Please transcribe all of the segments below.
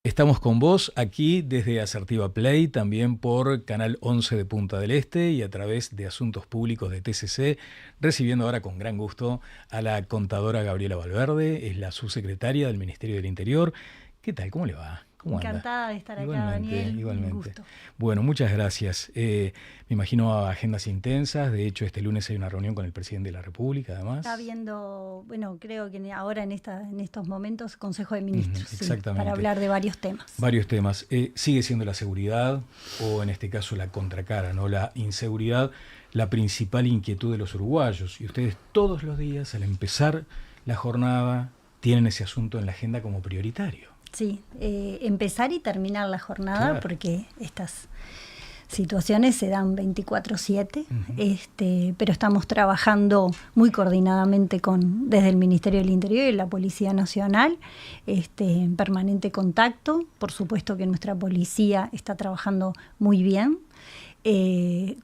Estamos con vos aquí desde Asertiva Play, también por Canal 11 de Punta del Este y a través de Asuntos Públicos de TCC, recibiendo ahora con gran gusto a la contadora Gabriela Valverde, es la subsecretaria del Ministerio del Interior. ¿Qué tal? ¿Cómo le va? ¿Cómo anda? Encantada de estar acá, Igualmente, Daniel. igualmente. Un gusto. Bueno, muchas gracias. Me imagino agendas intensas. De hecho, este lunes hay una reunión con el presidente de la República, además. Está viendo, creo que ahora en estos momentos, Consejo de Ministros, exactamente. Para hablar de varios temas. Varios temas. Sigue siendo la seguridad, o en este caso la contracara, ¿no? La inseguridad, la principal inquietud de los uruguayos. Y ustedes todos los días, al empezar la jornada, tienen ese asunto en la agenda como prioritario. Sí, empezar y terminar la jornada, Claro. porque estas situaciones se dan 24/7, pero estamos trabajando muy coordinadamente desde el Ministerio del Interior y la Policía Nacional, en permanente contacto. Por supuesto que nuestra policía está trabajando muy bien,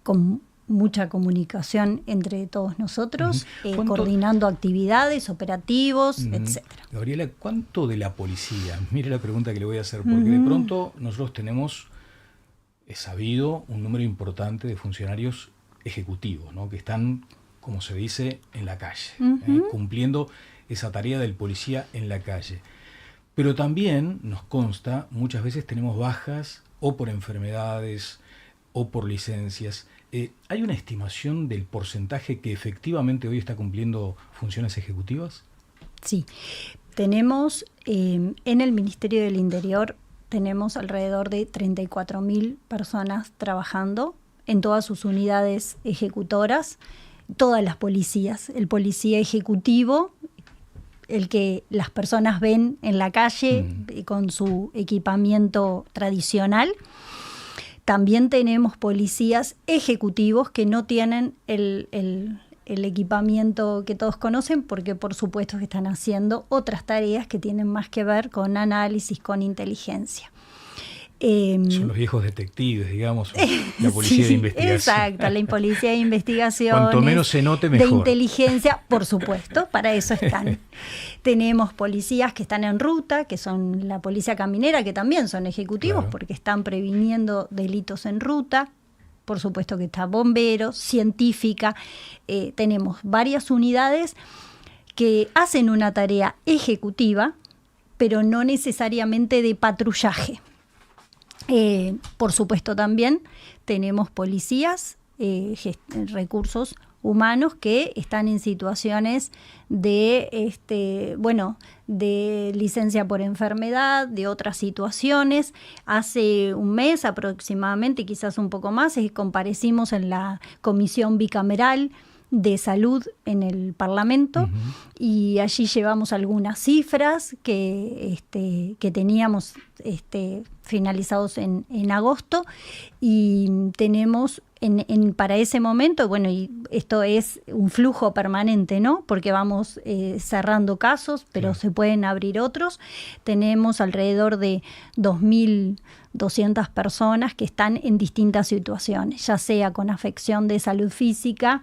con mucha comunicación entre todos nosotros, coordinando actividades, operativos, etcétera. Gabriela, ¿cuánto de la policía? Mire la pregunta que le voy a hacer, porque de pronto nosotros tenemos, es sabido, un número importante de funcionarios ejecutivos, ¿no? Que están, como se dice, en la calle, cumpliendo esa tarea del policía en la calle. Pero también nos consta, muchas veces tenemos bajas o por enfermedades o por licencias. ¿Hay una estimación del porcentaje que efectivamente hoy está cumpliendo funciones ejecutivas? Sí, tenemos en el Ministerio del Interior tenemos alrededor de 34.000 personas trabajando en todas sus unidades ejecutoras, todas las policías, el policía ejecutivo, el que las personas ven en la calle con su equipamiento tradicional. También tenemos policías ejecutivos que no tienen el equipamiento que todos conocen, porque por supuesto que están haciendo otras tareas que tienen más que ver con análisis, con inteligencia. Son los viejos detectives, digamos, la policía de investigación. Exacto, la policía de investigación. Cuanto menos se note, mejor. De inteligencia, por supuesto, para eso están. Tenemos policías que están en ruta, que son la policía caminera, que también son ejecutivos, claro, porque están previniendo delitos en ruta. Por supuesto que está bomberos, científica. Tenemos varias unidades que hacen una tarea ejecutiva, pero no necesariamente de patrullaje. Por supuesto también tenemos policías, recursos humanos que están en situaciones de de licencia por enfermedad, de otras situaciones. Hace un mes aproximadamente, quizás un poco más, comparecimos en la Comisión Bicameral de Salud en el Parlamento, y allí llevamos algunas cifras que teníamos finalizados en agosto, y tenemos para ese momento, y esto es un flujo permanente, ¿no? Porque vamos cerrando casos, pero claro, se pueden abrir otros. Tenemos alrededor de 2.200 personas que están en distintas situaciones, ya sea con afección de salud física,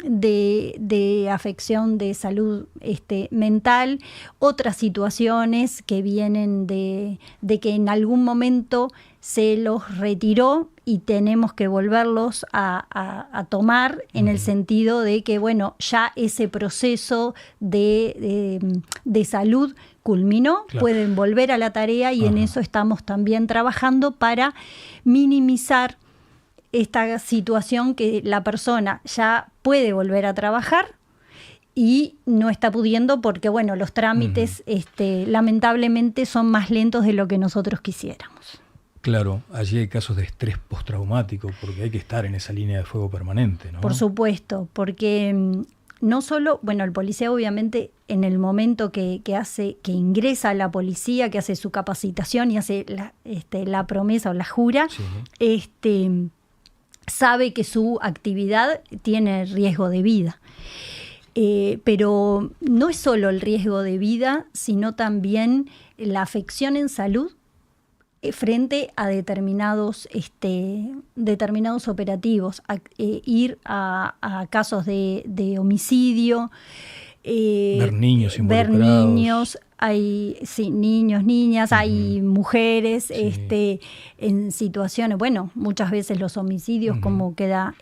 de afección de salud mental, otras situaciones que vienen de que en algún momento se los retiró y tenemos que volverlos a tomar, en el sentido de que, ya ese proceso de salud culminó, claro, pueden volver a la tarea, y en eso estamos también trabajando para minimizar esta situación que la persona ya puede volver a trabajar y no está pudiendo porque, los trámites lamentablemente son más lentos de lo que nosotros quisiéramos. Claro, allí hay casos de estrés postraumático, porque hay que estar en esa línea de fuego permanente, ¿no? Por supuesto, porque no solo, el policía obviamente en el momento que ingresa a la policía, que hace su capacitación y hace la promesa o la jura, sí, sabe que su actividad tiene riesgo de vida. Pero no es solo el riesgo de vida, sino también la afección en salud frente a determinados operativos, ir a casos de homicidio, ver niños involucrados. Ver niños, hay niños, niñas, hay mujeres en situaciones, bueno, muchas veces los homicidios, cómo queda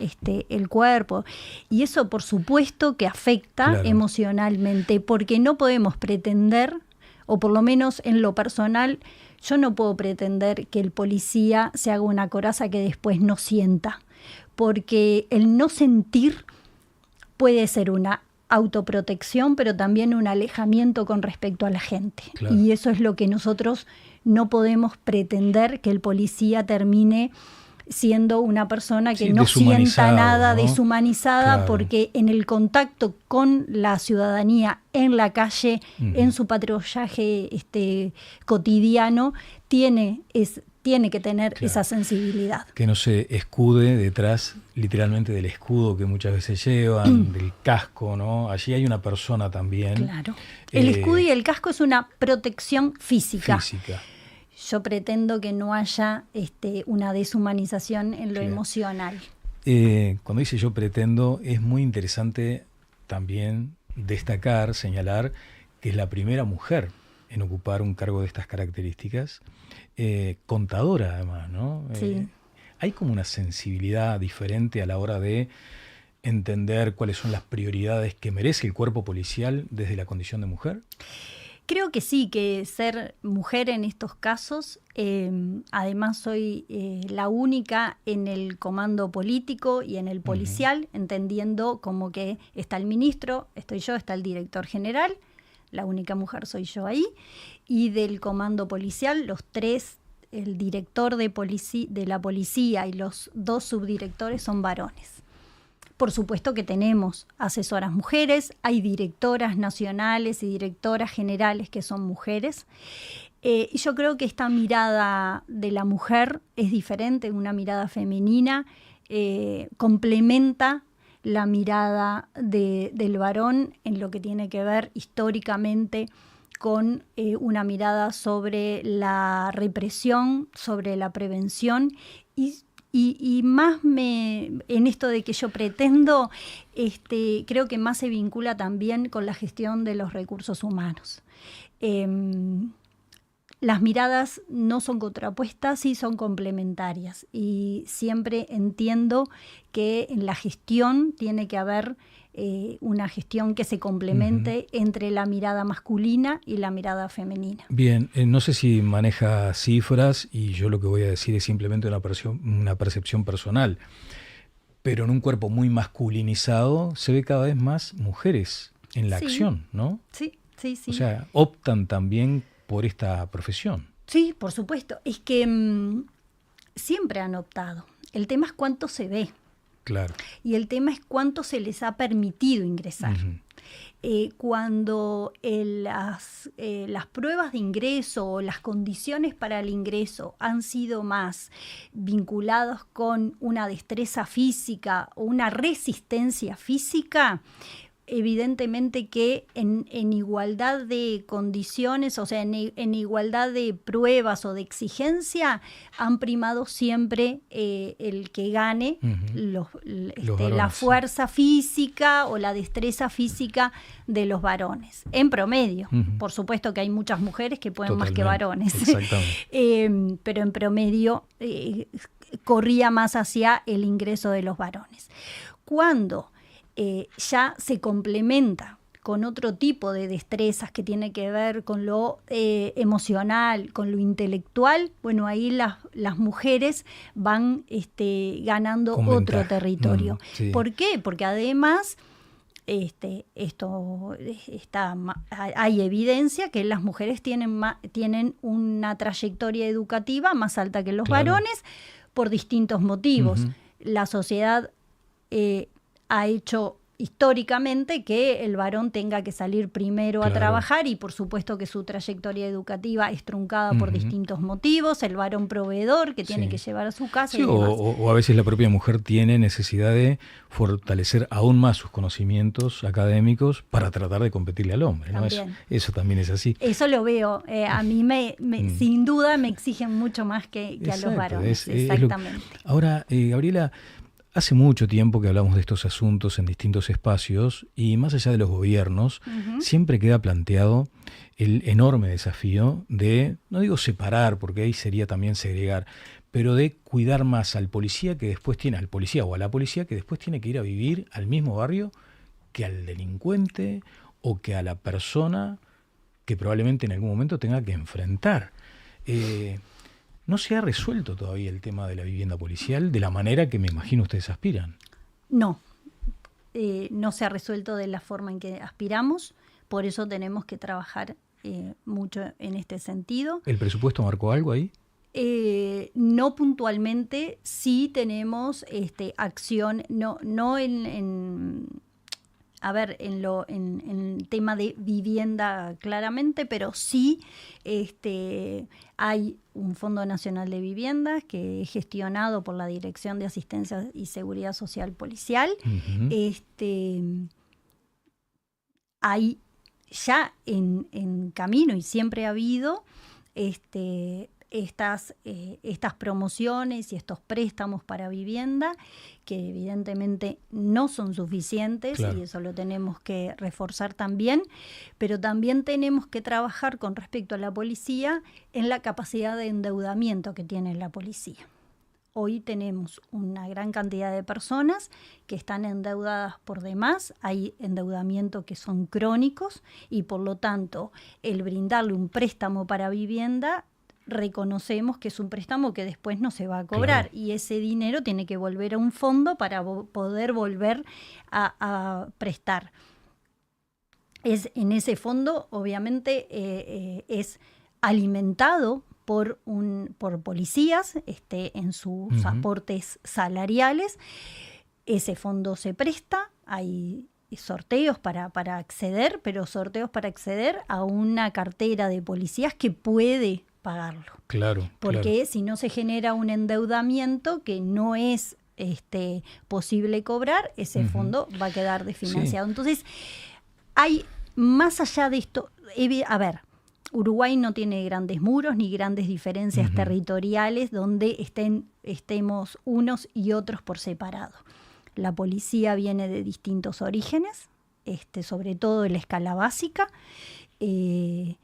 el cuerpo. Y eso, por supuesto, que afecta emocionalmente, porque no podemos pretender, o por lo menos en lo personal, yo no puedo pretender que el policía se haga una coraza que después no sienta, porque el no sentir puede ser una autoprotección, pero también un alejamiento con respecto a la gente. Claro. Y eso es lo que nosotros no podemos pretender, que el policía termine siendo una persona que no sienta nada, ¿no? Deshumanizada, claro. Porque en el contacto con la ciudadanía, en la calle, en su patrullaje cotidiano, tiene que tener esa sensibilidad. Que no se escude detrás, literalmente, del escudo que muchas veces llevan, del casco, ¿no? Allí hay una persona también. Claro. El escudo y el casco es una protección física. Yo pretendo que no haya una deshumanización en lo emocional. Cuando dice yo pretendo, es muy interesante también destacar, señalar, que es la primera mujer en ocupar un cargo de estas características, contadora además, ¿no? Sí. Hay como una sensibilidad diferente a la hora de entender cuáles son las prioridades que merece el cuerpo policial desde la condición de mujer. Creo que sí, que ser mujer en estos casos, además soy la única en el comando político y en el policial, entendiendo como que está el ministro, estoy yo, está el director general, la única mujer soy yo ahí, y del comando policial, los tres, el director de la policía y los dos subdirectores son varones. Por supuesto que tenemos asesoras mujeres, hay directoras nacionales y directoras generales que son mujeres. Y yo creo que esta mirada de la mujer es diferente, una mirada femenina, complementa la mirada del varón en lo que tiene que ver históricamente con una mirada sobre la represión, sobre la prevención y más en esto de que yo pretendo, creo que más se vincula también con la gestión de los recursos humanos. Las miradas no son contrapuestas, sí son complementarias. Y siempre entiendo que en la gestión tiene que haber una gestión que se complemente entre la mirada masculina y la mirada femenina. Bien, no sé si maneja cifras y yo lo que voy a decir es simplemente una percepción personal, pero en un cuerpo muy masculinizado se ve cada vez más mujeres en la acción, ¿no? Sí. O sea, optan también por esta profesión. Sí, por supuesto. Es que siempre han optado. El tema es cuánto se ve. Claro. Y el tema es cuánto se les ha permitido ingresar. Cuando las pruebas de ingreso o las condiciones para el ingreso han sido más vinculadas con una destreza física o una resistencia física, evidentemente que en igualdad de condiciones, o sea, en igualdad de pruebas o de exigencia, han primado siempre el que gane la fuerza física o la destreza física de los varones. En promedio. Por supuesto que hay muchas mujeres que pueden más que varones. Exactamente. Pero en promedio corría más hacia el ingreso de los varones. Cuando ya se complementa con otro tipo de destrezas que tiene que ver con lo emocional, con lo intelectual, bueno, ahí las mujeres van ganando otro territorio. Sí. ¿Por qué? Porque además hay evidencia que las mujeres tienen una trayectoria educativa más alta que los varones por distintos motivos. La sociedad ha hecho históricamente que el varón tenga que salir primero a trabajar y por supuesto que su trayectoria educativa es truncada por distintos motivos, el varón proveedor que tiene que llevar a su casa y demás. O a veces la propia mujer tiene necesidad de fortalecer aún más sus conocimientos académicos para tratar de competirle al hombre, ¿no? Eso también es así. Eso lo veo. A mí sin duda me exigen mucho más que a los varones. Exactamente. Ahora, Gabriela, Hace mucho tiempo que hablamos de estos asuntos en distintos espacios y más allá de los gobiernos, siempre queda planteado el enorme desafío de, no digo separar, porque ahí sería también segregar, pero de cuidar más al policía que después tiene, al policía o a la policía que después tiene que ir a vivir al mismo barrio que al delincuente o que a la persona que probablemente en algún momento tenga que enfrentar. No se ha resuelto todavía el tema de la vivienda policial de la manera que me imagino ustedes aspiran. No, no se ha resuelto de la forma en que aspiramos, por eso tenemos que trabajar mucho en este sentido. ¿El presupuesto marcó algo ahí? No puntualmente, sí tenemos acción, no en el tema de vivienda claramente, pero sí hay un Fondo Nacional de Viviendas que es gestionado por la Dirección de Asistencia y Seguridad Social Policial. Hay ya en camino, y siempre ha habido estas promociones y estos préstamos para vivienda, que evidentemente no son suficientes, claro, y eso lo tenemos que reforzar también, pero también tenemos que trabajar con respecto a la policía en la capacidad de endeudamiento que tiene la policía. Hoy tenemos una gran cantidad de personas que están endeudadas por demás, hay endeudamientos que son crónicos y por lo tanto el brindarle un préstamo para vivienda reconocemos que es un préstamo que después no se va a cobrar, claro, y ese dinero tiene que volver a un fondo para poder volver a prestar. En ese fondo obviamente es alimentado por policías en sus aportes salariales. Ese fondo se presta, hay sorteos para acceder, pero sorteos para acceder a una cartera de policías que puede pagarlo. Claro. Porque claro, si no se genera un endeudamiento que no es posible cobrar, ese fondo va a quedar desfinanciado. Sí. Entonces, hay más allá de esto, Uruguay no tiene grandes muros ni grandes diferencias territoriales donde estemos unos y otros por separado. La policía viene de distintos orígenes, sobre todo en la escala básica, y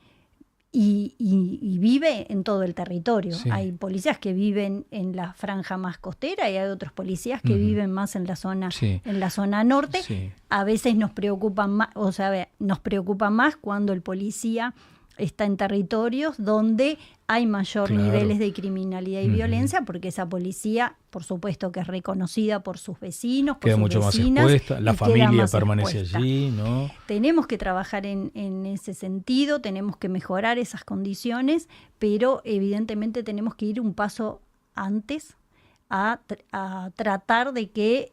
vive en todo el territorio. Sí. Hay policías que viven en la franja más costera y hay otros policías que viven más en la zona, sí, en la zona norte. Sí. A veces nos preocupa más cuando el policía está en territorios donde hay mayor niveles de criminalidad y violencia, porque esa policía, por supuesto, que es reconocida por sus vecinos, por sus mucho vecinas, más expuesta, la familia permanece allí, ¿no? Tenemos que trabajar en ese sentido, tenemos que mejorar esas condiciones, pero evidentemente tenemos que ir un paso antes a tratar de que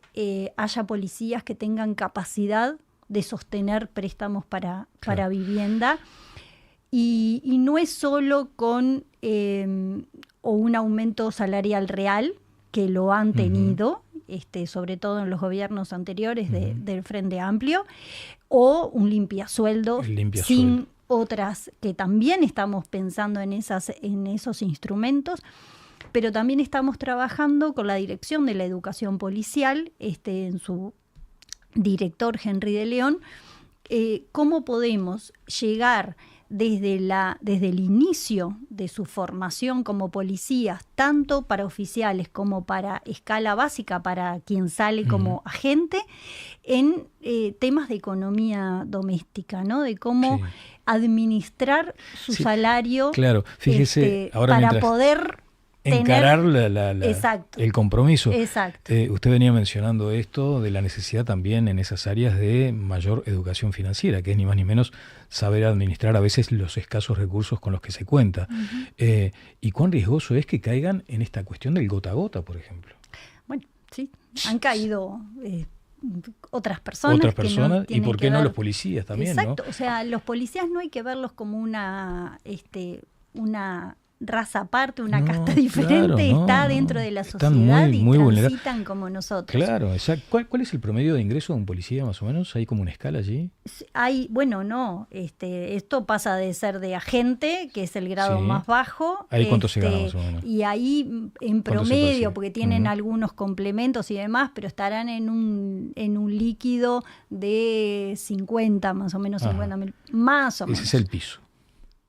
haya policías que tengan capacidad de sostener préstamos para vivienda. Y no es solo con un aumento salarial real, que lo han tenido, sobre todo en los gobiernos anteriores del Frente Amplio, o un limpiasueldo sin otras, que también estamos pensando en esos instrumentos, pero también estamos trabajando con la Dirección de la Educación Policial, en su director Henry de León, cómo podemos llegar desde el inicio de su formación como policías, tanto para oficiales como para escala básica, para quien sale como agente, en temas de economía doméstica, ¿no? De cómo administrar su salario, claro. Fíjese, ahora para poder encarar el compromiso. Exacto. Usted venía mencionando esto de la necesidad también en esas áreas de mayor educación financiera, que es ni más ni menos saber administrar a veces los escasos recursos con los que se cuenta. ¿Y cuán riesgoso es que caigan en esta cuestión del gota a gota, por ejemplo? Bueno, sí, han caído otras personas. Que no ¿y por qué no los policías también? Exacto, ¿no? O sea, los policías no hay que verlos como una raza aparte, una casta diferente, está dentro de la sociedad muy y transitan como nosotros. Claro, exacto. ¿Cuál es el promedio de ingreso de un policía más o menos? ¿Hay como una escala allí? Hay, bueno, no, esto pasa de ser de agente, que es el grado más bajo. ¿Ahí cuánto se gana más o menos? Y ahí en promedio, porque tienen algunos complementos y demás, pero estarán en un líquido de 50, más o menos 50.000, más o menos. Ese es el piso.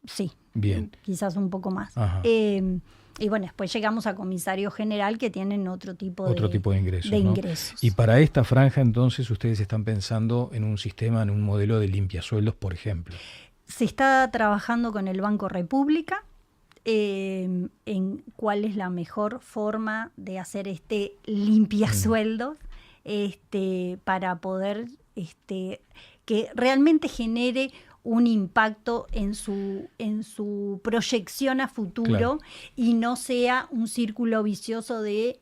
Sí. Bien. Quizás un poco más. Y bueno, después llegamos a comisario general que tienen otro tipo de ingresos. ¿no? Y para esta franja, entonces, ustedes están pensando en un sistema, en un modelo de limpiasueldos, por ejemplo. Se está trabajando con el Banco República en cuál es la mejor forma de hacer este limpiasueldos para poder que realmente genere un impacto en su proyección a futuro, y no sea un círculo vicioso de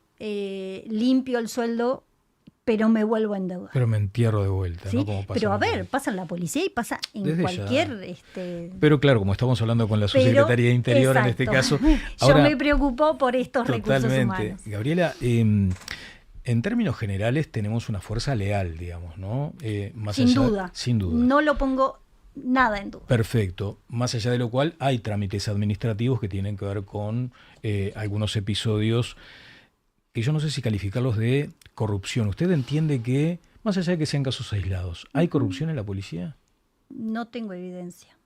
limpio el sueldo, pero me vuelvo a endeudar. Pero me entierro de vuelta, ¿sí? ¿no? Como pasa, pero a ver, pasa en la policía y pasa en desde cualquier... Pero claro, como estamos hablando con la Subsecretaría de Interior, en este caso... Ahora, yo me preocupo por estos recursos humanos. Gabriela, en términos generales tenemos una fuerza leal, digamos, ¿no? Sin duda. No lo pongo nada en duda. Perfecto. Más allá de lo cual, hay trámites administrativos que tienen que ver con algunos episodios que yo no sé si calificarlos de corrupción. ¿Usted entiende que, más allá de que sean casos aislados, ¿hay corrupción en la policía? No tengo evidencia.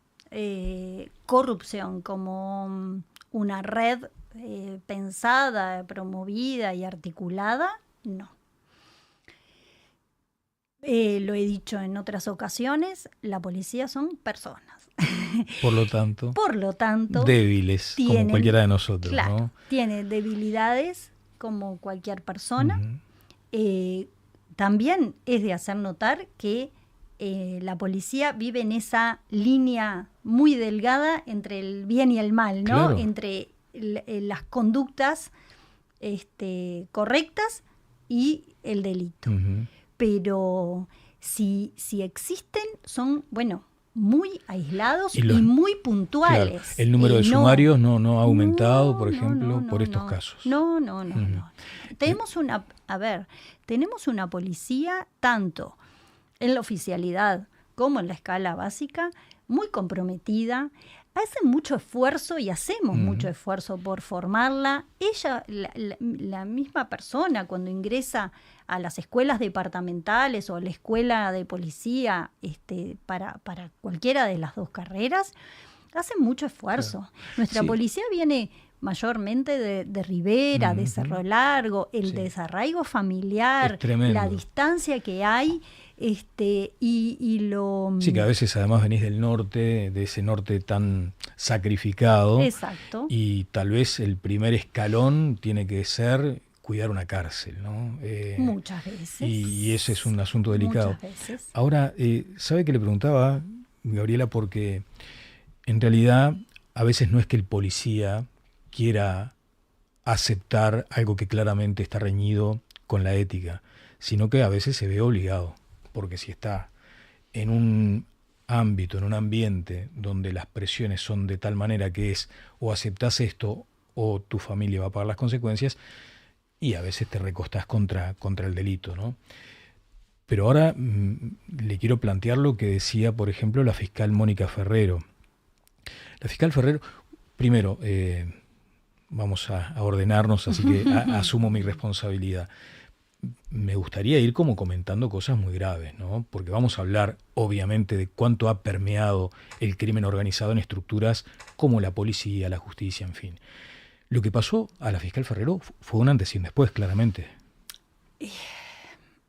Corrupción como una red pensada, promovida y articulada, no. Lo he dicho en otras ocasiones, la policía son personas. Por lo tanto, débiles, como cualquiera de nosotros. Claro, ¿no? Tiene debilidades como cualquier persona. También es de hacer notar que la policía vive en esa línea muy delgada entre el bien y el mal, ¿no? Claro. Entre las conductas correctas y el delito. Pero si existen, son, muy aislados y muy puntuales. Claro. El número de sumarios no ha aumentado, por ejemplo, por estos casos. No. Tenemos una policía, tanto en la oficialidad como en la escala básica, muy comprometida. Hacen mucho esfuerzo y hacemos mucho esfuerzo por formarla. Ella, la misma persona, cuando ingresa a las escuelas departamentales o a la escuela de policía para cualquiera de las dos carreras, hacen mucho esfuerzo. Claro. Nuestra policía viene mayormente de Rivera, de Cerro Largo, el desarraigo familiar, la distancia que hay. Y lo... Sí, que a veces además venís del norte, de ese norte tan sacrificado. Exacto. Y tal vez el primer escalón tiene que ser cuidar una cárcel, ¿no? Muchas veces. Y ese es un asunto delicado. Muchas veces. Ahora, ¿sabe que le preguntaba, Gabriela? Porque en realidad a veces no es que el policía quiera aceptar algo que claramente está reñido con la ética, sino que a veces se ve obligado. Porque si está en un ámbito, en un ambiente donde las presiones son de tal manera que es o aceptás esto o tu familia va a pagar las consecuencias, y a veces te recostás contra el delito, ¿no? Pero ahora le quiero plantear lo que decía, por ejemplo, la fiscal Mónica Ferrero. La fiscal Ferrero, primero, vamos a ordenarnos, así que asumo mi responsabilidad. Me gustaría ir como comentando cosas muy graves, ¿no? Porque vamos a hablar, obviamente, de cuánto ha permeado el crimen organizado en estructuras como la policía, la justicia, en fin. Lo que pasó a la fiscal Ferrero fue un antes y un después, claramente.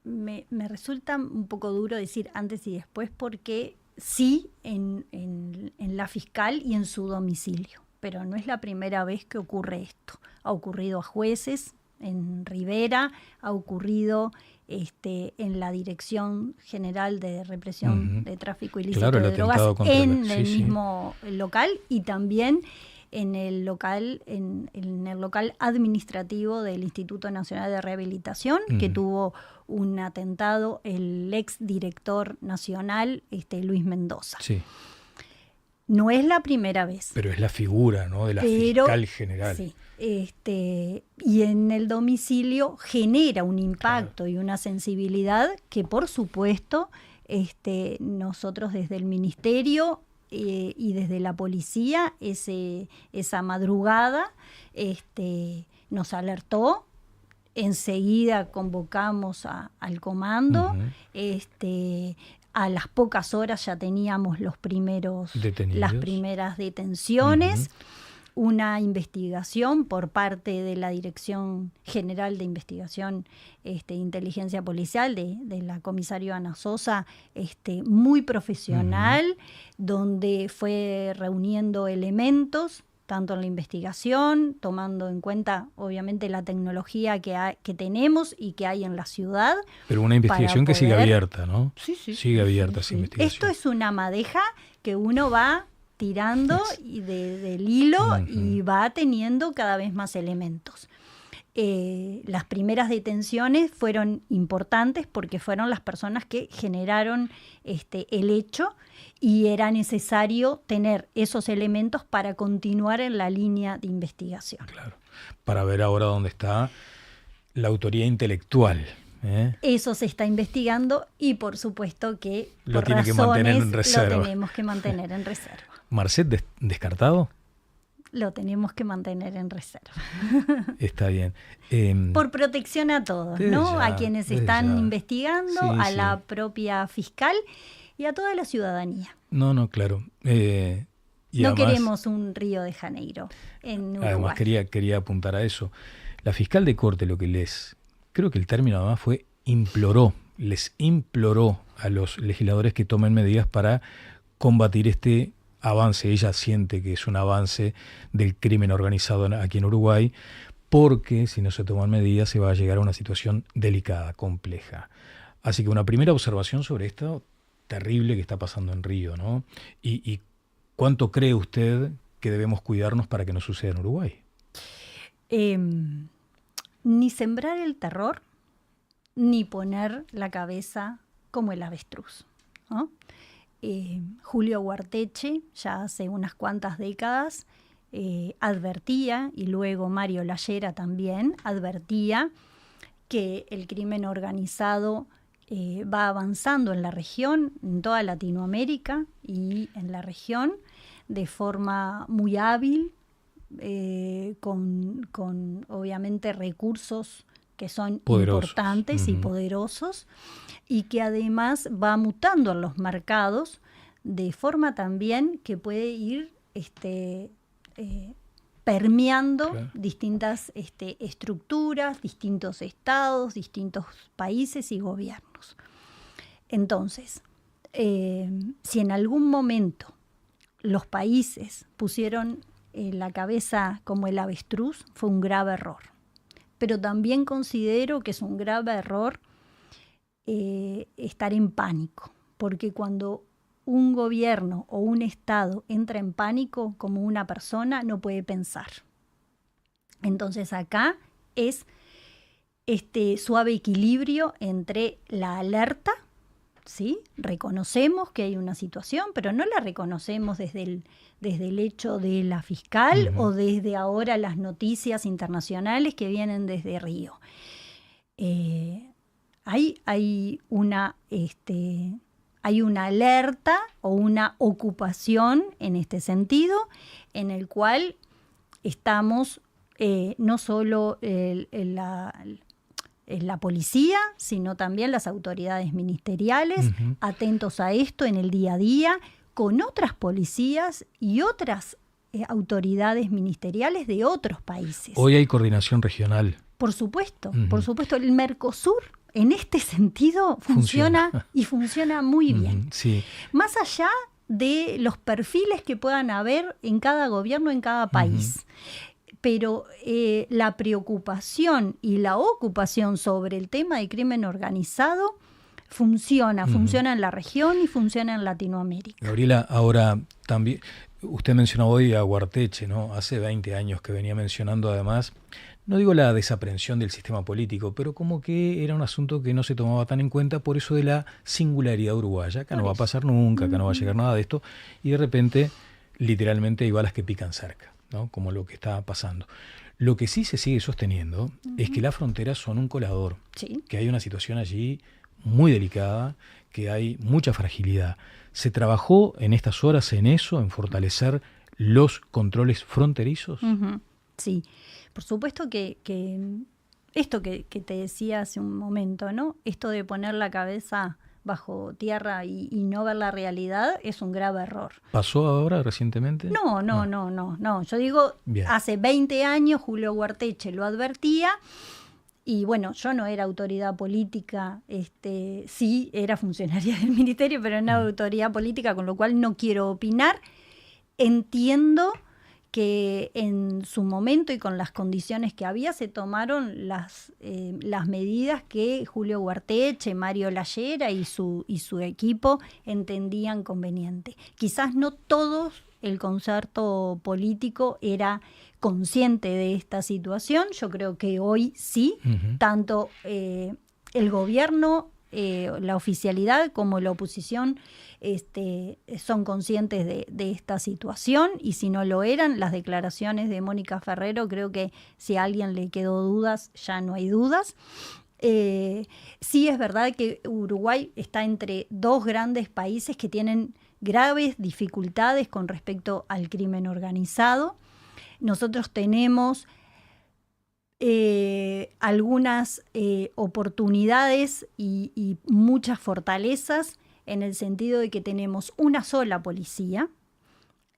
Me resulta un poco duro decir antes y después, porque sí en la fiscal y en su domicilio, pero no es la primera vez que ocurre esto. Ha ocurrido a jueces en Rivera, ha ocurrido en la Dirección General de Represión de Tráfico Ilícito de Drogas en el mismo local, y también en el local administrativo del Instituto Nacional de Rehabilitación, que tuvo un atentado el ex director nacional Luis Mendoza. Sí. No es la primera vez. Pero es la figura, ¿no?, de la fiscal general. Sí. Y en el domicilio genera un impacto y una sensibilidad que, por supuesto, nosotros desde el Ministerio y desde la policía esa madrugada nos alertó. Enseguida convocamos al comando. A las pocas horas ya teníamos las primeras detenciones. Una investigación por parte de la Dirección General de Investigación Inteligencia Policial de la comisario Ana Sosa, muy profesional, donde fue reuniendo elementos, tanto en la investigación, tomando en cuenta obviamente la tecnología que tenemos y que hay en la ciudad. Pero una investigación que sigue abierta, ¿no? Sí. Sigue abierta esa investigación. Esto es una madeja que uno va tirando del hilo y va teniendo cada vez más elementos. Las primeras detenciones fueron importantes porque fueron las personas que generaron el hecho y era necesario tener esos elementos para continuar en la línea de investigación. Claro, para ver ahora dónde está la autoría intelectual. Eso se está investigando y por supuesto que lo tenemos que mantener en reserva. ¿Marcet descartado? Lo tenemos que mantener en reserva. Está bien. Por protección a todos, ¿no? A quienes están investigando, a la propia fiscal y a toda la ciudadanía. No, claro. Y no además, queremos un Río de Janeiro en Uruguay. Además quería apuntar a eso. La fiscal de corte lo que creo que el término además fue les imploró a los legisladores que tomen medidas para combatir este avance. Ella siente que es un avance del crimen organizado aquí en Uruguay, porque si no se toman medidas se va a llegar a una situación delicada, compleja. Así que una primera observación sobre esto terrible que está pasando en Río, ¿no? Y ¿cuánto cree usted que debemos cuidarnos para que no suceda en Uruguay? Ni sembrar el terror, ni poner la cabeza como el avestruz, ¿no? Julio Guarteche, ya hace unas cuantas décadas, advertía, y luego Mario Lallera también advertía, que el crimen organizado va avanzando en la región, en toda Latinoamérica y en la región, de forma muy hábil, con obviamente recursos que son importantes y poderosos, y que además va mutando en los mercados de forma también que puede ir permeando distintas estructuras, distintos estados, distintos países y gobiernos. Entonces, si en algún momento los países pusieron la cabeza como el avestruz, fue un grave error. Pero también considero que es un grave error estar en pánico, porque cuando un gobierno o un Estado entra en pánico, como una persona no puede pensar. Entonces acá es este suave equilibrio entre la alerta, ¿sí? Reconocemos que hay una situación, pero no la reconocemos desde el hecho de la fiscal o desde ahora las noticias internacionales que vienen desde Río. Hay una alerta o una ocupación en este sentido, en el cual estamos no solo la policía, sino también las autoridades ministeriales, atentos a esto en el día a día, con otras policías y otras autoridades ministeriales de otros países. Hoy hay coordinación regional. Por supuesto, el Mercosur en este sentido funciona y funciona muy bien. Sí. Más allá de los perfiles que puedan haber en cada gobierno, en cada país. Pero la preocupación y la ocupación sobre el tema de crimen organizado funciona en la región y funciona en Latinoamérica. Gabriela, ahora también, usted mencionó hoy a Guarteche, ¿no? Hace 20 años que venía mencionando además, no digo la desaprensión del sistema político, pero como que era un asunto que no se tomaba tan en cuenta por eso de la singularidad uruguaya. Acá no va a pasar nunca, acá no va a llegar nada de esto, y de repente literalmente hay balas que pican cerca, ¿no? Como lo que está pasando. Lo que sí se sigue sosteniendo es que las fronteras son un colador, Sí. que hay una situación allí muy delicada, que hay mucha fragilidad. ¿Se trabajó en estas horas en eso, en fortalecer los controles fronterizos? Sí, por supuesto que esto que te decía hace un momento, ¿no? Esto de poner la cabeza bajo tierra y no ver la realidad es un grave error. ¿Pasó ahora recientemente? No. Yo digo, Bien. hace 20 años Julio Huarteche lo advertía y bueno, yo no era autoridad política, sí era funcionaria del ministerio, pero no era autoridad política, con lo cual no quiero opinar. Entiendo que en su momento y con las condiciones que había se tomaron las medidas que Julio Huarteche, Mario Lallera y su equipo entendían conveniente. Quizás no todos el concerto político era consciente de esta situación. Yo creo que hoy sí, tanto el gobierno, la oficialidad como la oposición son conscientes de esta situación, y si no lo eran, las declaraciones de Mónica Ferrero, creo que si a alguien le quedó dudas, ya no hay dudas. Sí es verdad que Uruguay está entre dos grandes países que tienen graves dificultades con respecto al crimen organizado. Nosotros tenemos algunas oportunidades y muchas fortalezas en el sentido de que tenemos una sola policía.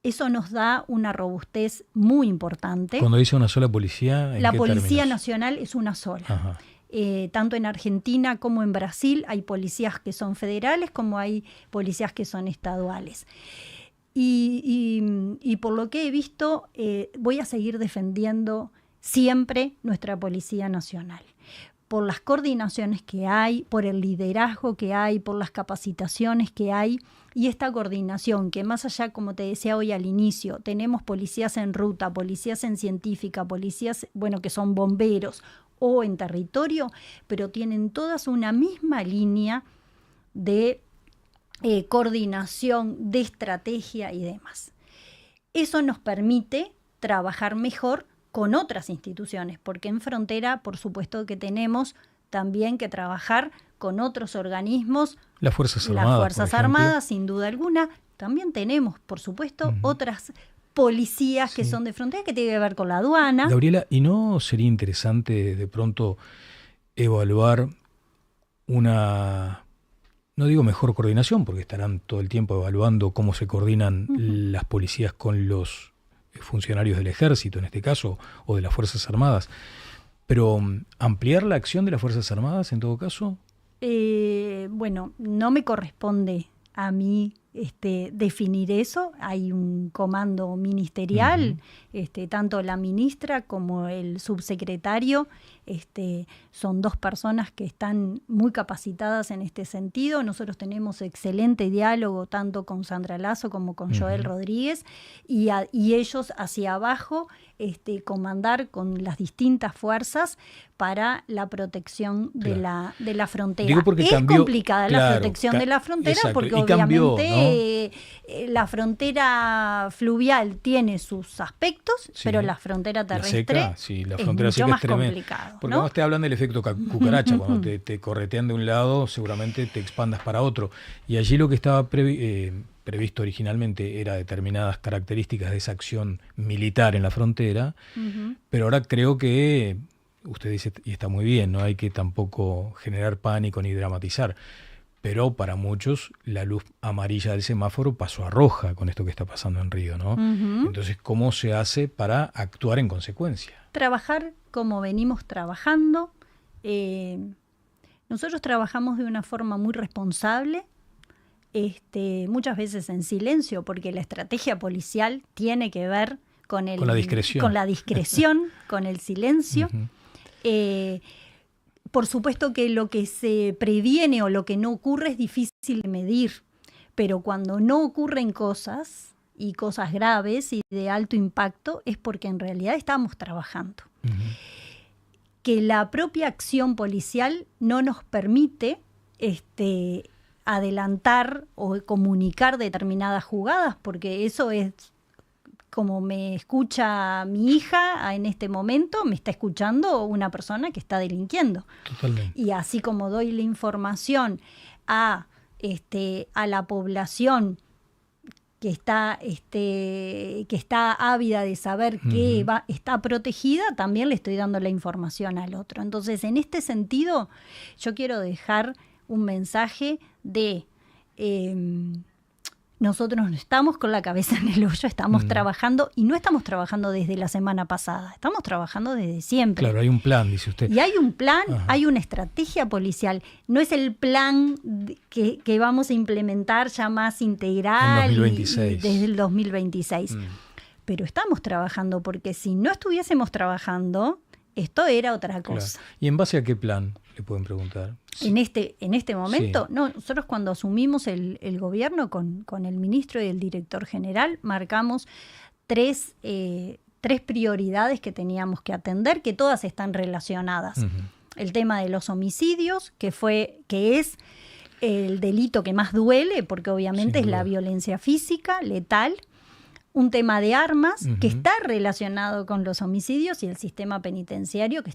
Eso nos da una robustez muy importante. Cuando dice una sola policía, ¿en la qué Policía términos? Nacional es una sola. Ajá. Tanto en Argentina como en Brasil hay policías que son federales como hay policías que son estaduales. Y por lo que he visto, voy a seguir defendiendo siempre nuestra Policía Nacional, por las coordinaciones que hay, por el liderazgo que hay, por las capacitaciones que hay, y esta coordinación que más allá, como te decía hoy al inicio, tenemos policías en ruta, policías en científica, policías, que son bomberos o en territorio, pero tienen todas una misma línea de coordinación, de estrategia y demás. Eso nos permite trabajar mejor con otras instituciones, porque en frontera, por supuesto que tenemos también que trabajar con otros organismos. Las Fuerzas Armadas, Las Fuerzas Armadas, sin duda alguna. También tenemos, por supuesto, otras policías que son de frontera, que tienen que ver con la aduana. Gabriela, ¿y no sería interesante de pronto evaluar una, no digo mejor coordinación, porque estarán todo el tiempo evaluando cómo se coordinan las policías con los funcionarios del ejército, en este caso, o de las Fuerzas Armadas, pero ampliar la acción de las Fuerzas Armadas en todo caso? No me corresponde a mí definir eso. Hay un comando ministerial, tanto la ministra como el subsecretario son dos personas que están muy capacitadas en este sentido. Nosotros tenemos excelente diálogo tanto con Sandra Lazo como con Joel Rodríguez, y ellos hacia abajo comandar con las distintas fuerzas para la protección de la frontera. Digo porque es cambió, complicada la protección de la frontera, exacto, porque y cambió, obviamente la frontera fluvial tiene sus aspectos, pero la frontera terrestre la frontera es mucho más tremenda. complicado. Porque ¿no? además te hablan del efecto cucaracha, cuando te corretean de un lado, seguramente te expandas para otro. Y allí lo que estaba previsto originalmente era determinadas características de esa acción militar en la frontera, pero ahora creo que, usted dice, y está muy bien, no hay que tampoco generar pánico ni dramatizar, pero para muchos la luz amarilla del semáforo pasó a roja con esto que está pasando en Río, ¿no? Entonces, ¿cómo se hace para actuar en consecuencia? Trabajar como venimos trabajando. Nosotros trabajamos de una forma muy responsable, muchas veces en silencio, porque la estrategia policial tiene que ver con la discreción, con el silencio. Por supuesto que lo que se previene o lo que no ocurre es difícil de medir, pero cuando no ocurren cosas, y cosas graves y de alto impacto, es porque en realidad estamos trabajando. Que la propia acción policial no nos permite adelantar o comunicar determinadas jugadas, porque eso es como me escucha mi hija en este momento, me está escuchando una persona que está delinquiendo. Totalmente. Y así como doy la información a la población que está ávida de saber que está protegida, también le estoy dando la información al otro. Entonces, en este sentido, yo quiero dejar un mensaje de nosotros no estamos con la cabeza en el hoyo, estamos trabajando, y no estamos trabajando desde la semana pasada, estamos trabajando desde siempre. Claro, hay un plan, dice usted. Y hay un plan, hay una estrategia policial. No es el plan que vamos a implementar ya más integral en 2026. Y desde el 2026. Pero estamos trabajando, porque si no estuviésemos trabajando, esto era otra cosa. Claro. ¿Y en base a qué plan? Le pueden preguntar. En este momento, sí. No, nosotros cuando asumimos el gobierno con el ministro y el director general, marcamos tres prioridades que teníamos que atender, que todas están relacionadas. El tema de los homicidios, que es el delito que más duele, porque obviamente es la violencia física, letal. Un tema de armas, que está relacionado con los homicidios, y el sistema penitenciario, que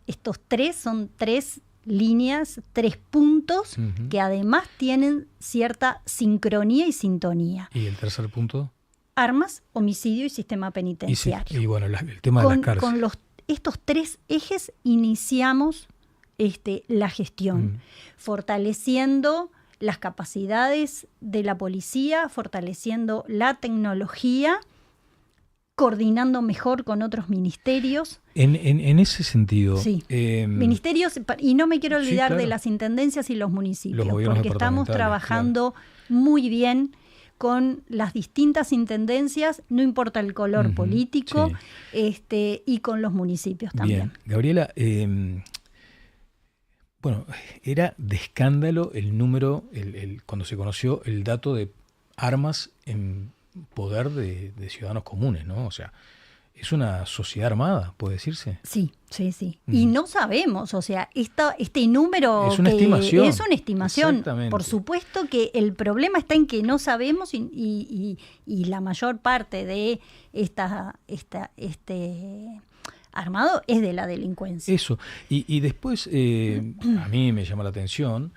estos tres son tres líneas, tres puntos que además tienen cierta sincronía y sintonía. ¿Y el tercer punto? Armas, homicidio y sistema penitenciario. Y bueno, el tema de las cárceles. Con estos tres ejes iniciamos la gestión, fortaleciendo las capacidades de la policía, fortaleciendo la tecnología, coordinando mejor con otros ministerios. En ese sentido... Sí, ministerios, y no me quiero olvidar claro. de las intendencias y los municipios, porque estamos trabajando muy bien con las distintas intendencias, no importa el color político, y con los municipios también. Bien, Gabriela, bueno, era de escándalo el número, cuando se conoció el dato de armas en poder de ciudadanos comunes, ¿no? O sea, es una sociedad armada, ¿puede decirse? Sí. Y no sabemos, o sea, este número es una estimación. Es una estimación. Exactamente. Por supuesto que el problema está en que no sabemos y la mayor parte de este armado es de la delincuencia. Eso. Y después, a mí me llama la atención,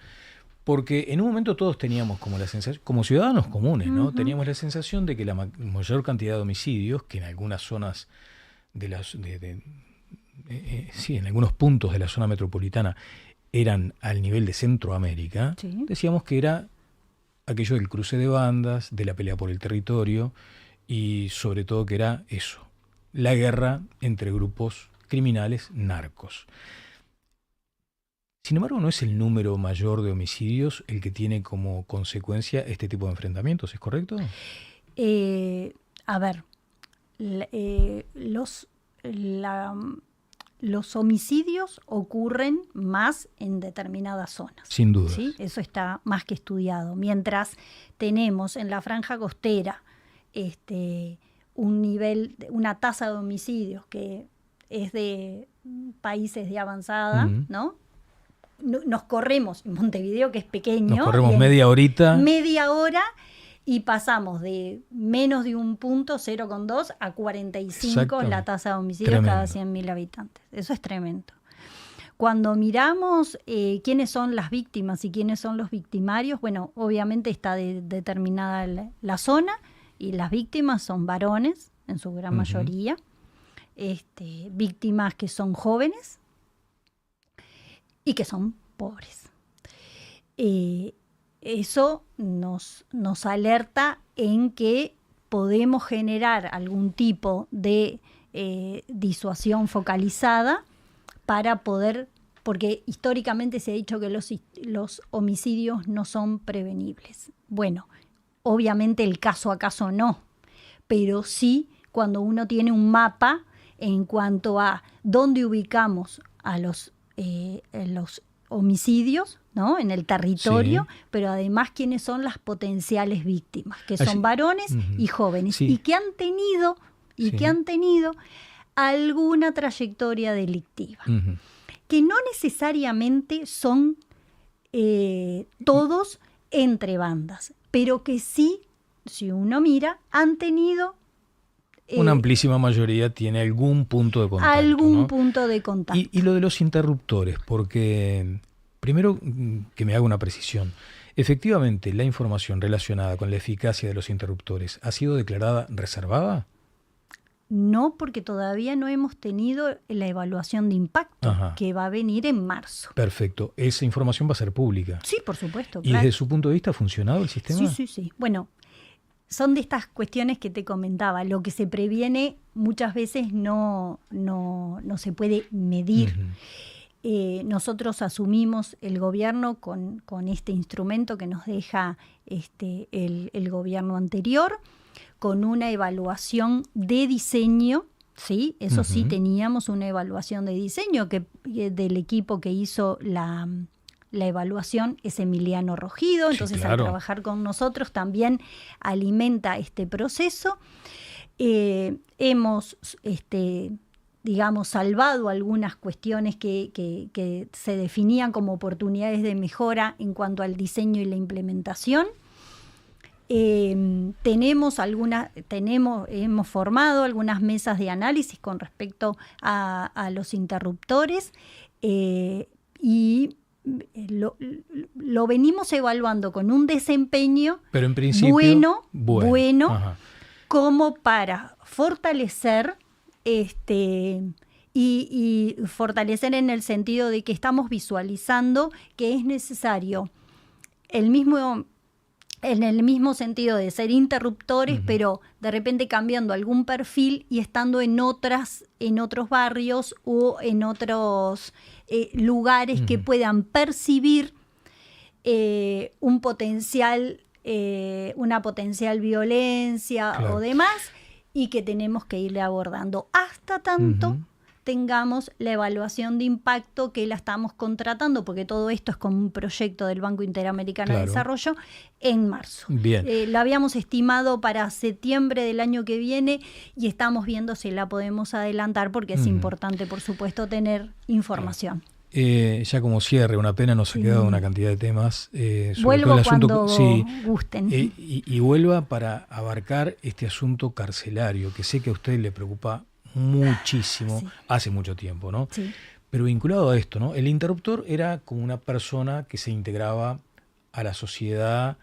porque en un momento todos teníamos como la sensación, como ciudadanos comunes, ¿no? Teníamos la sensación de que la mayor cantidad de homicidios, que en algunas zonas en algunos puntos de la zona metropolitana eran al nivel de Centroamérica, decíamos que era aquello del cruce de bandas, de la pelea por el territorio, y sobre todo que era eso, la guerra entre grupos criminales narcos. Sin embargo, no es el número mayor de homicidios el que tiene como consecuencia este tipo de enfrentamientos, ¿es correcto? A ver, los homicidios ocurren más en determinadas zonas. Sin duda. ¿Sí? Eso está más que estudiado. Mientras tenemos en la franja costera una tasa de homicidios que es de países de avanzada, ¿no? Nos corremos en Montevideo, que es pequeño. Nos corremos media hora y pasamos de menos de un punto, 0,2, a 45 la tasa de homicidios cada 100.000 habitantes. Eso es tremendo. Cuando miramos quiénes son las víctimas y quiénes son los victimarios, bueno, obviamente está determinada la zona, y las víctimas son varones, en su gran mayoría, víctimas que son jóvenes y que son pobres. Eso nos alerta en que podemos generar algún tipo de disuasión focalizada para poder, porque históricamente se ha dicho que los homicidios no son prevenibles. Bueno, obviamente el caso a caso no, pero sí cuando uno tiene un mapa en cuanto a dónde ubicamos a los homicidios, ¿no? En el territorio, pero además quiénes son las potenciales víctimas, que son varones y jóvenes, y que han tenido alguna trayectoria delictiva, que no necesariamente son todos entre bandas, pero que sí, si uno mira, han tenido Una amplísima mayoría tiene algún punto de contacto. Algún ¿no? punto de contacto. Y lo de los interruptores, porque primero que me haga una precisión. Efectivamente, la información relacionada con la eficacia de los interruptores ¿ha sido declarada reservada? No, porque todavía no hemos tenido la evaluación de impacto, Ajá. que va a venir en marzo. Perfecto. Esa información va a ser pública. Sí, por supuesto. ¿Y claro. desde su punto de vista ha funcionado el sistema? Sí. Bueno, son de estas cuestiones que te comentaba. Lo que se previene muchas veces no se puede medir. Uh-huh. Nosotros asumimos el gobierno con este instrumento que nos deja el gobierno anterior, con una evaluación de diseño, ¿sí? Eso sí, teníamos una evaluación de diseño del equipo que hizo la evaluación es Emiliano Rogido, entonces claro. Al trabajar con nosotros también alimenta este proceso. Hemos, digamos, salvado algunas cuestiones que se definían como oportunidades de mejora en cuanto al diseño y la implementación. Hemos formado algunas mesas de análisis con respecto a los interruptores y lo venimos evaluando con un desempeño pero en principio, bueno como para fortalecer y fortalecer en el sentido de que estamos visualizando que es necesario en el mismo sentido de ser interruptores, pero de repente cambiando algún perfil y estando en otros barrios o en otros lugares que puedan percibir una potencial violencia claro. o demás, y que tenemos que irle abordando hasta tanto tengamos la evaluación de impacto, que la estamos contratando, porque todo esto es como un proyecto del Banco Interamericano claro. de Desarrollo, en marzo. Bien. Lo habíamos estimado para septiembre del año que viene y estamos viendo si la podemos adelantar, porque es importante, por supuesto, tener información. Ya como cierre, una pena, nos ha quedado una cantidad de temas. Sobre Vuelvo todo el asunto, cuando gusten. Y vuelva para abarcar este asunto carcelario, que sé que a usted le preocupa muchísimo, hace mucho tiempo, ¿no? Sí. Pero vinculado a esto, ¿no? El interruptor era como una persona que se integraba a la sociedad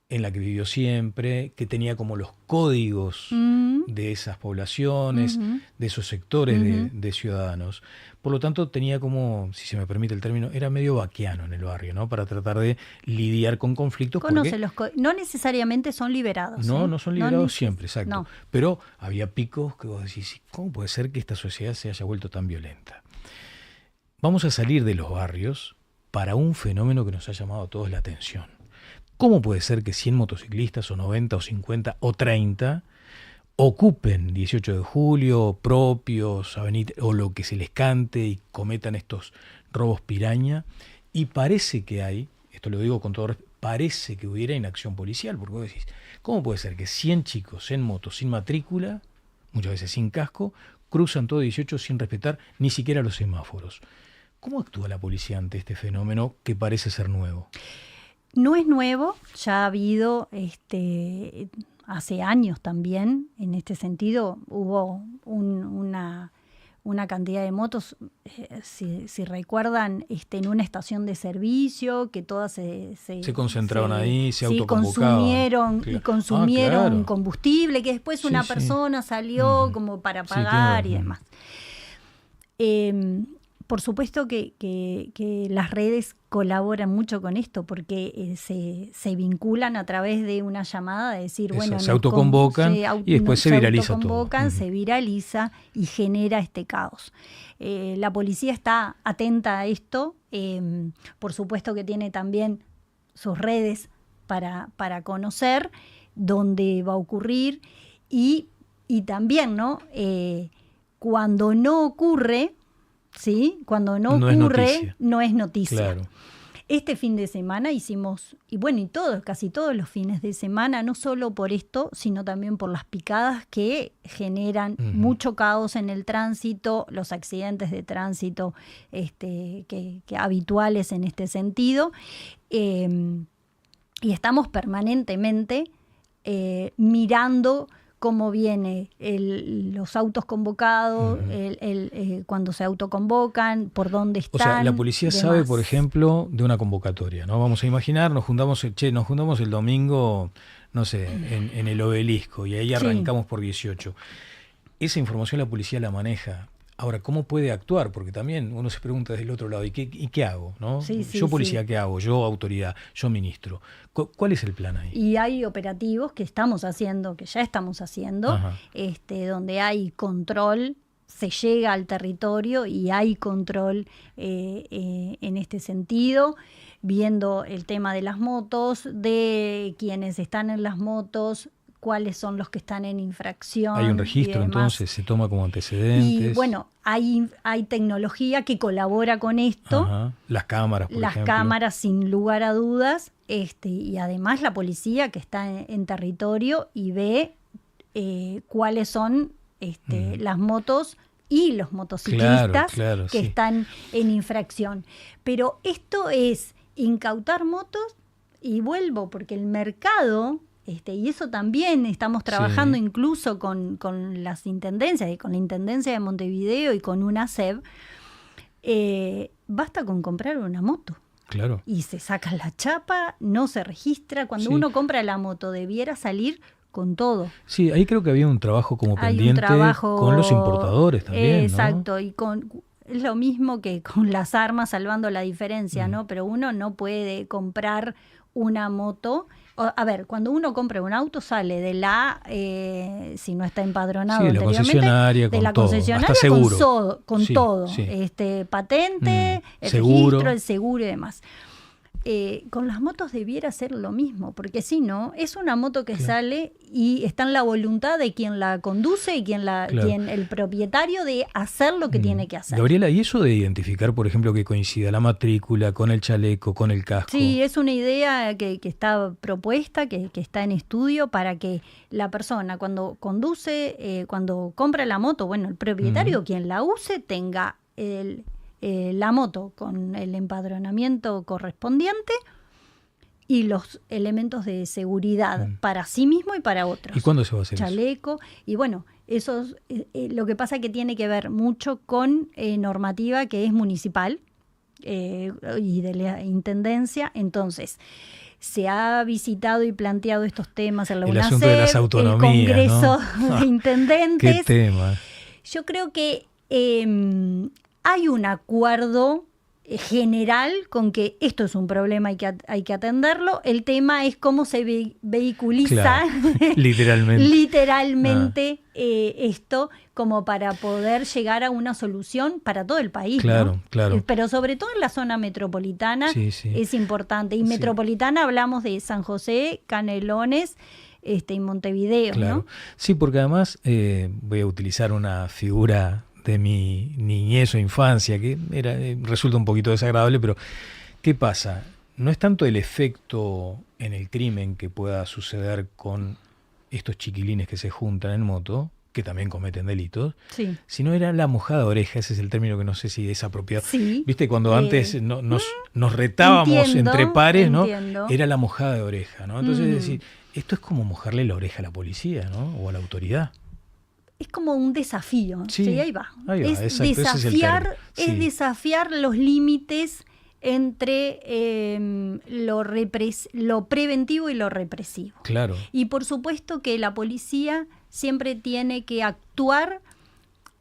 en la que vivió siempre, que tenía como los códigos de esas poblaciones, de esos sectores de ciudadanos. Por lo tanto, tenía como, si se me permite el término, era medio vaquiano en el barrio, ¿no? Para tratar de lidiar con conflictos. No necesariamente son liberados. No son liberados siempre, exacto. No. Pero había picos que vos decís, ¿cómo puede ser que esta sociedad se haya vuelto tan violenta? Vamos a salir de los barrios para un fenómeno que nos ha llamado a todos la atención. ¿Cómo puede ser que 100 motociclistas o 90 o 50 o 30 ocupen 18 de julio, propios, avenida, o lo que se les cante y cometan estos robos piraña? Y parece que hay, esto lo digo con todo respeto, parece que hubiera inacción policial, porque vos decís, ¿cómo puede ser que 100 chicos en moto sin matrícula, muchas veces sin casco, cruzan todo 18 sin respetar ni siquiera los semáforos? ¿Cómo actúa la policía ante este fenómeno que parece ser nuevo? No es nuevo, ya ha habido hace años también, en este sentido, hubo una cantidad de motos, si recuerdan, en una estación de servicio, que todas se concentraron ahí, se autoconvocaban. Consumieron combustible, que después una persona salió como para pagar y demás. Por supuesto que las redes colaboran mucho con esto, porque se vinculan a través de una llamada de decir, se autoconvocan y después se viraliza todo. Se viraliza y genera este caos. La policía está atenta a esto, por supuesto que tiene también sus redes para conocer dónde va a ocurrir y también, ¿no? Cuando no ocurre, ¿sí? Cuando no ocurre, no es noticia. Claro. Este fin de semana hicimos, casi todos los fines de semana, no solo por esto, sino también por las picadas que generan mucho caos en el tránsito, los accidentes de tránsito que habituales en este sentido. Y estamos permanentemente mirando cómo viene los autos convocados, cuando se autoconvocan, por dónde están. O sea, la policía sabe, por ejemplo, de una convocatoria, ¿no? Vamos a imaginar, nos juntamos el domingo, no sé, en el Obelisco, y ahí arrancamos por 18. Esa información la policía la maneja. Ahora, ¿cómo puede actuar? Porque también uno se pregunta desde el otro lado, ¿y qué hago? ¿No? Yo policía, ¿qué hago? Yo autoridad, yo ministro. ¿Cuál es el plan ahí? Y hay operativos que ya estamos haciendo, donde hay control, se llega al territorio y hay control en este sentido, viendo el tema de las motos, de quienes están en las motos, cuáles son los que están en infracción. Hay un registro, entonces, se toma como antecedentes. Y bueno, hay tecnología que colabora con esto. Las cámaras, por ejemplo. Las cámaras, sin lugar a dudas. Y además la policía que está en territorio y ve cuáles son las motos y los motociclistas que están en infracción. Pero esto es incautar motos, y vuelvo, porque el mercado... y eso también estamos trabajando incluso con las intendencias, y con la Intendencia de Montevideo y con UNACEB. Basta con comprar una moto. Claro. Y se saca la chapa, no se registra. Cuando uno compra la moto, debiera salir con todo. Sí, ahí creo que había un trabajo como pendiente con los importadores también, exacto, ¿no? Y es lo mismo que con las armas, salvando la diferencia, ¿no? Pero uno no puede comprar una moto. A ver, cuando uno compra un auto, sale de si no está empadronado anteriormente, de la concesionaria hasta seguro. con todo. Patente, el registro, el seguro y demás. Con las motos debiera ser lo mismo, porque si no, es una moto que sale y está en la voluntad de quien la conduce y quien el propietario de hacer lo que tiene que hacer. Gabriela, ¿y eso de identificar, por ejemplo, que coincida la matrícula con el chaleco, con el casco? Sí, es una idea que está propuesta, que está en estudio, para que la persona cuando conduce, cuando compra la moto, bueno, el propietario, quien la use, tenga la moto con el empadronamiento correspondiente y los elementos de seguridad para sí mismo y para otros. ¿Y cuándo se va a hacer chaleco, y bueno, eso lo que pasa es que tiene que ver mucho con normativa que es municipal y de la intendencia. Entonces, se ha visitado y planteado estos temas en la UNACEB, asunto de las autonomías, el Congreso de Intendentes. ¿Qué tema? Yo creo que hay un acuerdo general con que esto es un problema y que hay que atenderlo. El tema es cómo se vehiculiza literalmente esto, como para poder llegar a una solución para todo el país. Claro. Pero sobre todo en la zona metropolitana es importante. Y metropolitana hablamos de San José, Canelones y Montevideo. Claro. ¿No? Sí, porque además voy a utilizar una figura de mi niñez o infancia, que resulta un poquito desagradable, pero ¿qué pasa? No es tanto el efecto en el crimen que pueda suceder con estos chiquilines que se juntan en moto, que también cometen delitos, sino era la mojada de oreja. Ese es el término que no sé si es apropiado. Sí, ¿viste? Cuando antes nos retábamos entre pares, ¿no? Era la mojada de oreja, ¿no? Entonces, es decir, esto es como mojarle la oreja a la policía, ¿no? O a la autoridad. Es como un desafío. Sí, ahí va. Es desafiar los límites entre lo preventivo y lo represivo. Claro. Y por supuesto que la policía siempre tiene que actuar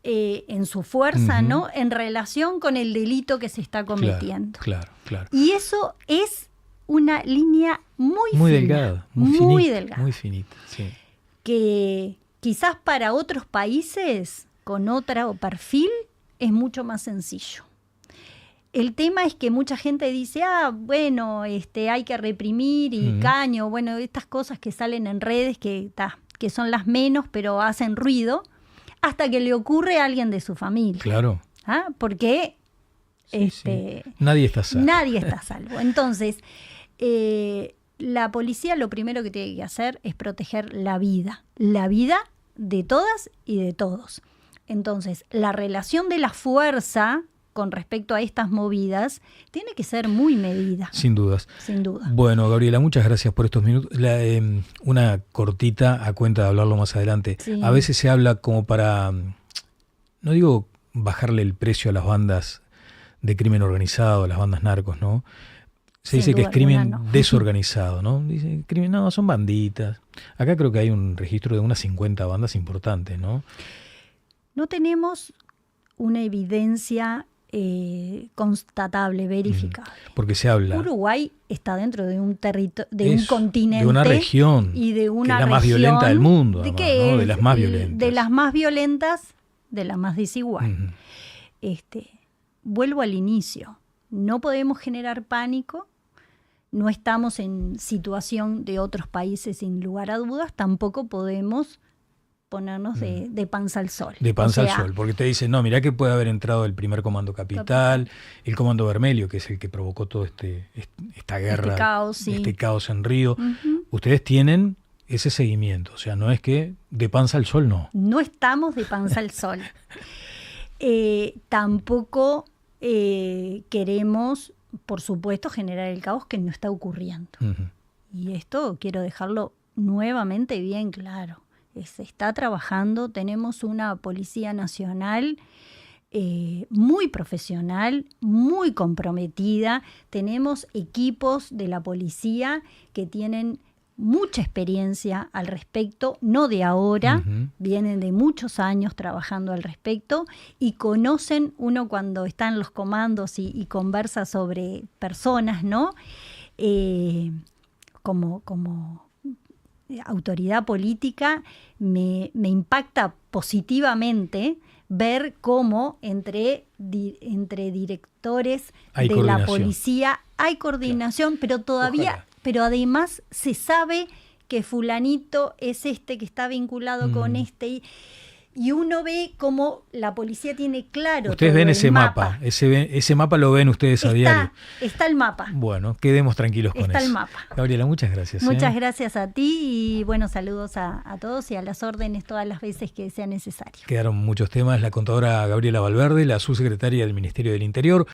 en su fuerza, ¿no? En relación con el delito que se está cometiendo. Claro. Y eso es una línea muy fina, delgada, muy finita, sí. Que quizás para otros países con otro perfil es mucho más sencillo. El tema es que mucha gente dice, bueno, hay que reprimir y caño, bueno, estas cosas que salen en redes que son las menos, pero hacen ruido, hasta que le ocurre a alguien de su familia. Claro. Porque nadie está salvo. Nadie está salvo. Entonces, la policía lo primero que tiene que hacer es proteger la vida de todas y de todos. Entonces, la relación de la fuerza con respecto a estas movidas tiene que ser muy medida. Sin dudas. Sin duda. Bueno, Gabriela, muchas gracias por estos minutos. Una cortita a cuenta de hablarlo más adelante. Sí. A veces se habla como para, no digo bajarle el precio a las bandas de crimen organizado, a las bandas narcos, ¿no? Se dice que es crimen desorganizado, ¿no? Dice, crimen, no, son banditas. Acá creo que hay un registro de unas 50 bandas importantes, ¿no? No tenemos una evidencia constatable, verificable. Porque se habla. Uruguay está dentro de un territorio, de un continente, de una región y de una que es la más región violenta del mundo, de, además, ¿no? De las más violentas. De las más violentas, de la más desigual. Vuelvo al inicio. No podemos generar pánico. No estamos en situación de otros países sin lugar a dudas. Tampoco podemos ponernos de panza al sol. De panza al sol, porque te dicen, no, mirá que puede haber entrado el primer Comando Capital, el Comando Vermelho, que es el que provocó todo esta guerra, este caos en Río. Ustedes tienen ese seguimiento, o sea, no es que de panza al sol, no. No estamos de panza al sol. Tampoco queremos, por supuesto, generar el caos que no está ocurriendo. Y esto quiero dejarlo nuevamente bien claro. Se está trabajando, tenemos una Policía Nacional muy profesional, muy comprometida, tenemos equipos de la policía que tienen mucha experiencia al respecto, no de ahora, vienen de muchos años trabajando al respecto y conocen, uno cuando está en los comandos y conversa sobre personas, ¿no? Como autoridad política me impacta positivamente ver cómo entre directores de la policía hay coordinación, pero todavía, pero además se sabe que fulanito es este que está vinculado con este y uno ve cómo la policía tiene claro. Ustedes ven ese mapa. Ese mapa lo ven ustedes a diario. Está el mapa. Bueno, quedemos tranquilos con eso. Está el mapa. Gabriela, muchas gracias. Muchas gracias a ti y bueno, saludos a todos y a las órdenes todas las veces que sea necesario. Quedaron muchos temas. La contadora Gabriela Valverde, la subsecretaria del Ministerio del Interior.